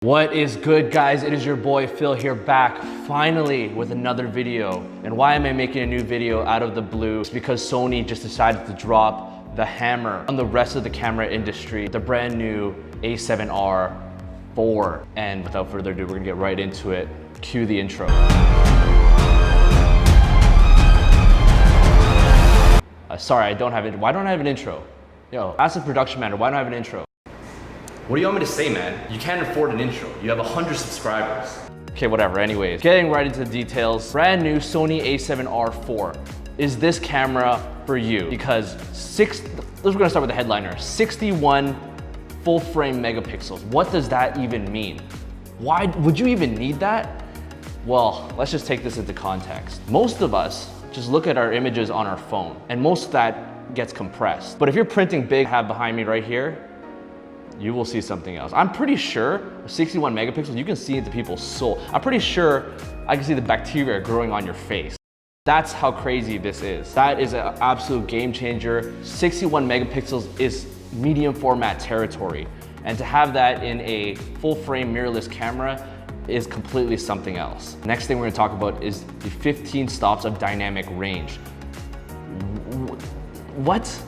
What is good, guys? It is your boy Phil here, back finally with another video. And why am I making a new video out of the blue? It's because Sony just decided to drop the hammer on the rest of the camera industry, the brand new A7R4. And without further ado, we're gonna get right into it. Cue the intro. Sorry, I don't have it. Why don't I have an intro? Yo, as a production manager, why don't I have an intro? What do you want me to say, man? You can't afford an intro. You have 100 subscribers. Okay, whatever. Anyways, getting right into the details. Brand new Sony A7R4. Is this camera for you? Because we're gonna start with the headliner. 61 full frame megapixels. What does that even mean? Why would you even need that? Well, let's just take this into context. Most of us just look at our images on our phone, and most of that gets compressed. But if you're printing big, I have behind me right here, you will see something else. I'm pretty sure 61 megapixels, you can see into people's soul. I'm pretty sure I can see the bacteria growing on your face. That's how crazy this is. That is an absolute game changer. 61 megapixels is medium format territory. And to have that in a full frame mirrorless camera is completely something else. Next thing we're gonna talk about is the 15 stops of dynamic range. What?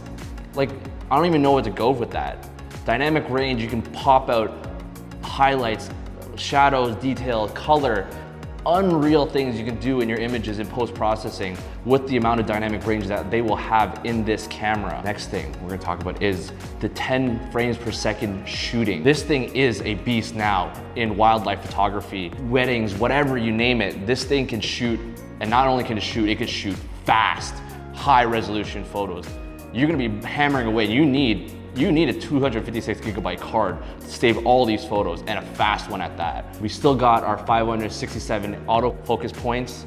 Like, I don't even know what to go with that. Dynamic range, you can pop out highlights, shadows, detail, color, unreal things you can do in your images in post-processing with the amount of dynamic range that they will have in this camera. Next thing we're gonna talk about is the 10 frames per second shooting. This thing is a beast now in wildlife photography, weddings, whatever you name it. This thing can shoot, and not only can it can shoot fast, high resolution photos. You're gonna be hammering away. You need a 256 gigabyte card to save all these photos, and a fast one at that. We still got our 567 autofocus points.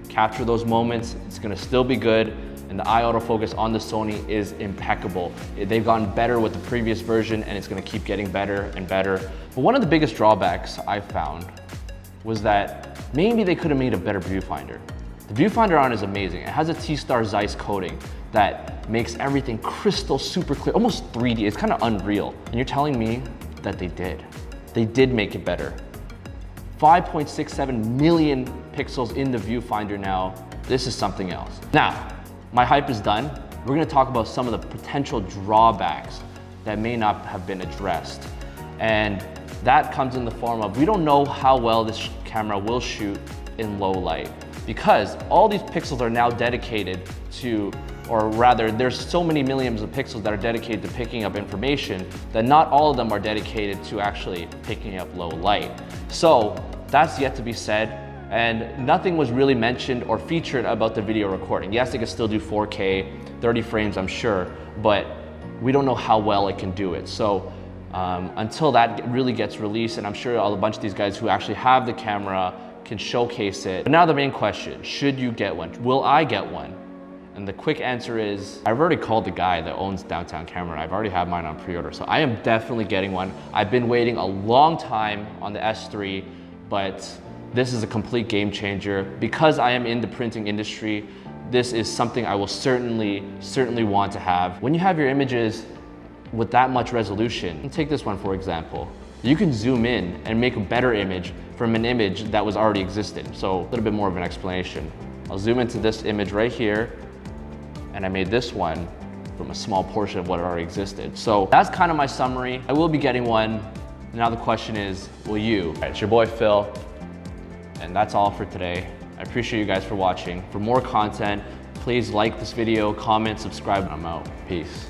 Capture those moments, it's gonna still be good, and the eye autofocus on the Sony is impeccable. They've gotten better with the previous version, and it's gonna keep getting better and better. But one of the biggest drawbacks I found was that maybe they could have made a better viewfinder. The viewfinder on it is amazing. It has a T-Star Zeiss coating that makes everything crystal super clear, almost 3D. It's kind of unreal. And you're telling me that they did. They did make it better. 5.67 million pixels in the viewfinder now. This is something else. Now, my hype is done. We're gonna talk about some of the potential drawbacks that may not have been addressed. And that comes in the form of, we don't know how well this camera will shoot in low light, because all these pixels are now dedicated to, or rather, there's so many millions of pixels that are dedicated to picking up information that not all of them are dedicated to actually picking up low light. So that's yet to be said, and nothing was really mentioned or featured about the video recording. Yes, it can still do 4K, 30 frames, I'm sure, but we don't know how well it can do it. So until that really gets released, and I'm sure a bunch of these guys who actually have the camera can showcase it. But now the main question, should you get one? Will I get one? And the quick answer is, I've already called the guy that owns Downtown Camera. I've already had mine on pre-order, so I am definitely getting one. I've been waiting a long time on the S3, but this is a complete game changer. Because I am in the printing industry, this is something I will certainly want to have. When you have your images with that much resolution, and take this one for example, you can zoom in and make a better image from an image that was already existed. So a little bit more of an explanation. I'll zoom into this image right here, and I made this one from a small portion of what already existed. So that's kind of my summary. I will be getting one. Now the question is, will you? All right, it's your boy Phil, and that's all for today. I appreciate you guys for watching. For more content, please like this video, comment, subscribe, and I'm out. Peace.